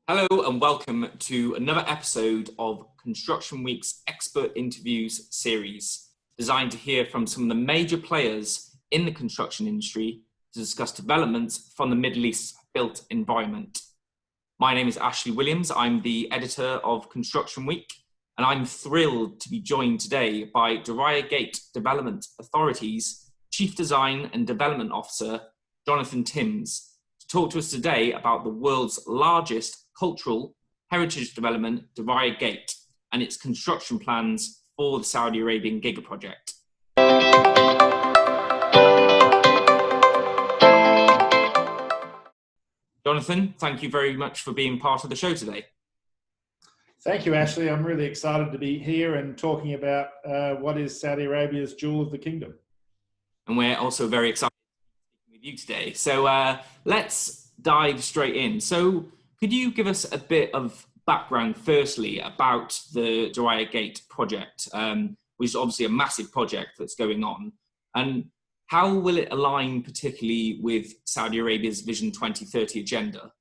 Hello and welcome to another episode of Construction Week's Expert Interviews series, designed to hear from some of the major players in the construction industry to discuss developments from the Middle East built environment. My name is Ashley Williams. I'm the editor of Construction Week, and I'm thrilled to be joined today by Diriyah Gate Development Authority's Chief Design and Development Officer, Jonathan Timms, to talk to us today about the world's largest cultural heritage development, Diriyah Gate, and its construction plans for the Saudi Arabian Giga project. Jonathan, thank you very much for being part of the show today. Thank you, Ashley. I'm really excited to be here and talking about what is Saudi Arabia's jewel of the kingdom. And we're also very excited to be with you today. So let's dive straight in. So could you give us a bit of background, firstly, about the Diriyah Gate project, which is obviously a massive project that's going on, and how will it align particularly with Saudi Arabia's Vision 2030 agenda?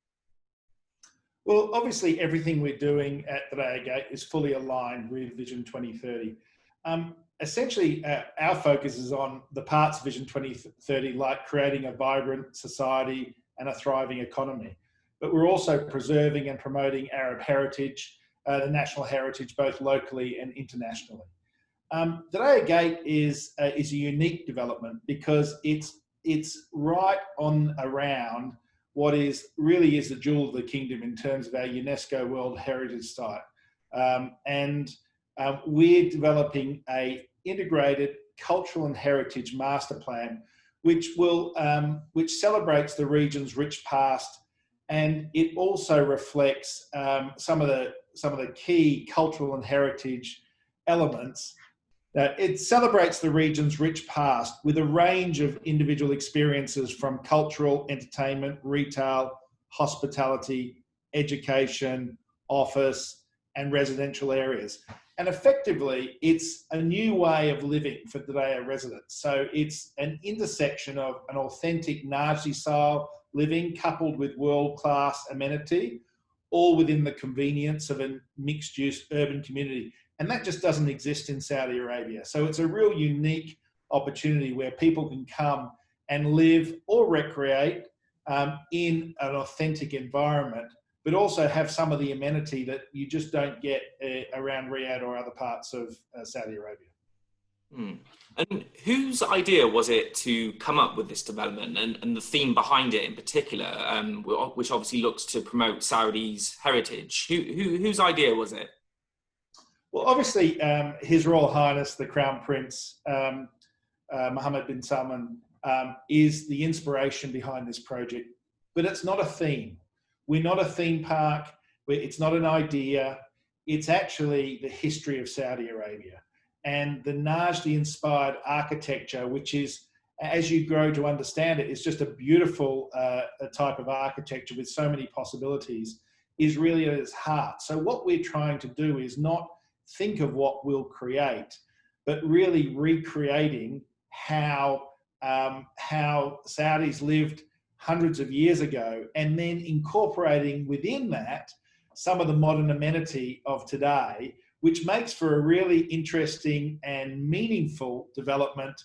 Well, obviously, everything we're doing at Diriyah Gate is fully aligned with Vision 2030. Essentially, our focus is on the parts of Vision 2030, like creating a vibrant society and a thriving economy. But we're also preserving and promoting Arab heritage, the national heritage, both locally and internationally. Diriyah Gate is a unique development because it's right on around what really is the jewel of the kingdom in terms of our UNESCO World Heritage Site. We're developing a integrated cultural and heritage master plan, which celebrates the region's rich past. And it also reflects some of the key cultural and heritage elements. It celebrates the region's rich past with a range of individual experiences from cultural, entertainment, retail, hospitality, education, office, and residential areas. And effectively, it's a new way of living for Diriyah residents. So it's an intersection of an authentic Najdi-style living coupled with world-class amenity, all within the convenience of a mixed-use urban community. And that just doesn't exist in Saudi Arabia. So it's a real unique opportunity where people can come and live or recreate in an authentic environment, but also have some of the amenity that you just don't get around Riyadh or other parts of Saudi Arabia. And whose idea was it to come up with this development and the theme behind it in particular, which obviously looks to promote Saudi's heritage? Whose idea was it? Well, obviously, His Royal Highness, the Crown Prince, Mohammed bin Salman, is the inspiration behind this project. But it's not a theme. We're not a theme park. It's not an idea. It's actually the history of Saudi Arabia. And the Najdi-inspired architecture, which is, as you grow to understand it, is just a beautiful type of architecture with so many possibilities, is really at its heart. So what we're trying to do is not think of what we'll create, but really recreating how Saudis lived hundreds of years ago, and then incorporating within that some of the modern amenity of today, which makes for a really interesting and meaningful development,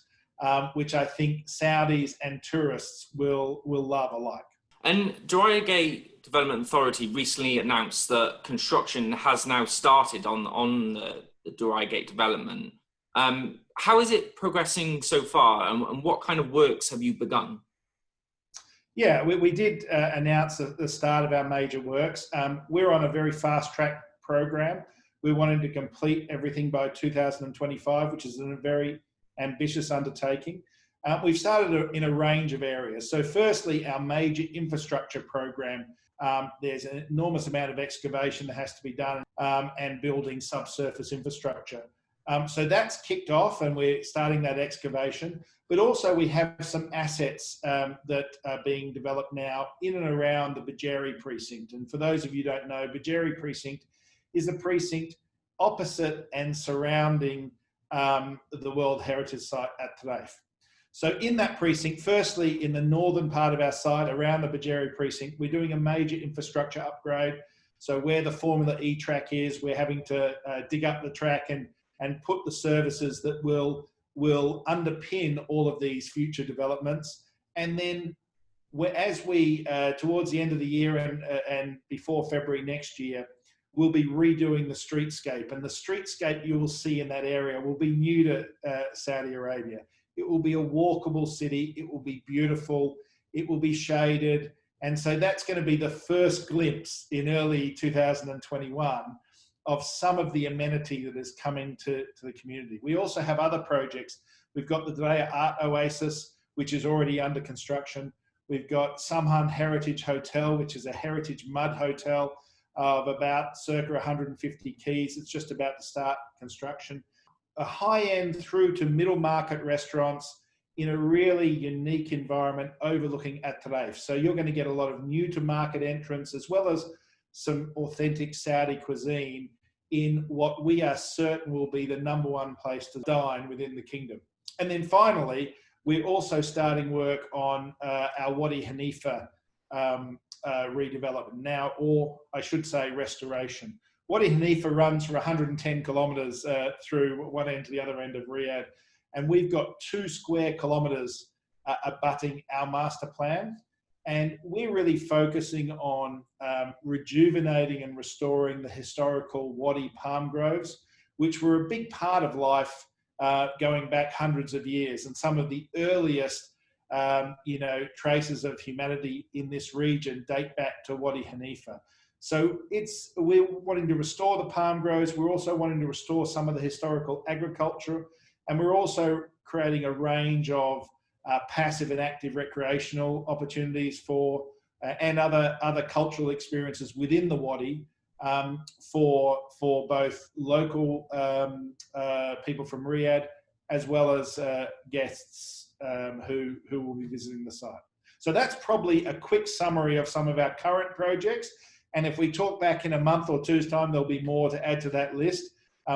which I think Saudis and tourists will love alike. And Diriyah Gate Development Authority recently announced that construction has now started on the Diriyah Gate development. How is it progressing so far, and what kind of works have you begun? Yeah, we did announce the start of our major works. We're on a very fast track program. We're wanting to complete everything by 2025, which is a very ambitious undertaking. We've started in a range of areas. So firstly, our major infrastructure program, there's an enormous amount of excavation that has to be done and building subsurface infrastructure. So that's kicked off and we're starting that excavation. But also we have some assets that are being developed now in and around the Bajeri precinct. And for those of you who don't know, Bajeri precinct is the precinct opposite and surrounding the World Heritage Site at Taif. So in that precinct, firstly, in the northern part of our site around the Bajeri precinct, we're doing a major infrastructure upgrade So where the Formula E track is, we're having to dig up the track and put the services that will underpin all of these future developments. And then as we, towards the end of the year and before February next year, we'll be redoing the streetscape. And the streetscape you will see in that area will be new to Saudi Arabia. It will be a walkable city. It will be beautiful. It will be shaded. And so that's going to be the first glimpse in early 2021 of some of the amenity that is coming to the community. We also have other projects. We've got the Diriyah Art Oasis, which is already under construction. We've got Samhan Heritage Hotel, which is a heritage mud hotel of about circa 150 keys. It's just about to start construction. A high-end through to middle market restaurants in a really unique environment overlooking At Tarif. So you're going to get a lot of new to market entrants as well as some authentic Saudi cuisine in what we are certain will be the #1 place to dine within the kingdom. And then finally, we're also starting work on our Wadi Hanifah redevelopment now, or I should say restoration. Wadi Hanifah runs for 110 kilometres through one end to the other end of Riyadh, and we've got 2 square kilometres abutting our master plan. And we're really focusing on rejuvenating and restoring the historical Wadi palm groves, which were a big part of life going back hundreds of years. And some of the earliest, traces of humanity in this region date back to Wadi Hanifah. So we're wanting to restore the palm groves. We're also wanting to restore some of the historical agriculture. And we're also creating a range of passive and active recreational opportunities for and other cultural experiences within the Wadi for both local people from Riyadh as well as guests who will be visiting the site. So that's probably a quick summary of some of our current projects. And if we talk back in a month or two's time, there'll be more to add to that list.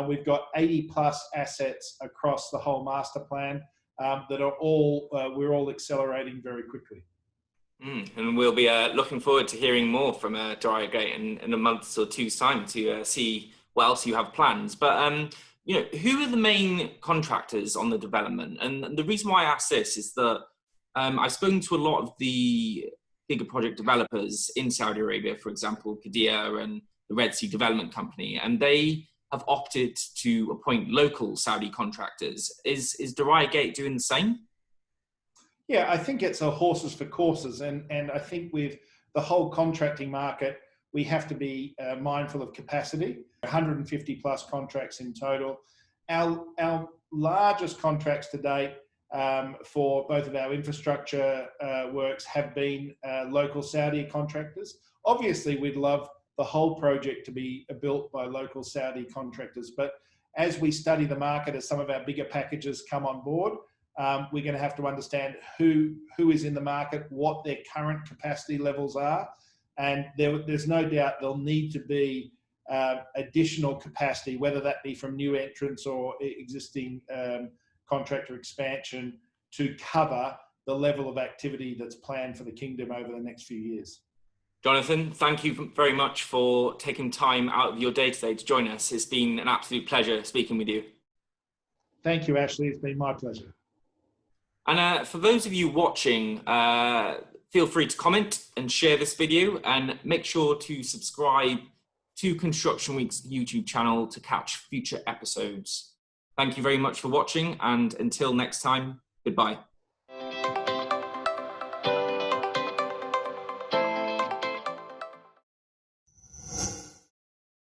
We've got 80 plus assets across the whole master plan that are we're all accelerating very quickly. And we'll be looking forward to hearing more from Diriyah Gate in a month or two's time to see what else you have plans. But who are the main contractors on the development? And the reason why I ask this is that I've spoken to a lot of the bigger project developers in Saudi Arabia, for example, Qiddiya and the Red Sea Development Company, and they have opted to appoint local Saudi contractors. Is Diriyah Gate doing the same? Yeah, I think it's a horses for courses. And I think with the whole contracting market, we have to be mindful of capacity. 150 plus contracts in total. Our largest contracts to date for both of our infrastructure works have been local Saudi contractors. Obviously, we'd love the whole project to be built by local Saudi contractors. But as we study the market, as some of our bigger packages come on board, we're going to have to understand who is in the market, what their current capacity levels are. And there's no doubt there'll need to be additional capacity, whether that be from new entrants or existing contractor expansion, to cover the level of activity that's planned for the kingdom over the next few years. Jonathan, thank you very much for taking time out of your day today to join us. It's been an absolute pleasure speaking with you. Thank you, Ashley. It's been my pleasure. And for those of you watching, feel free to comment and share this video, and make sure to subscribe to Construction Week's YouTube channel to catch future episodes. Thank you very much for watching, and until next time, goodbye.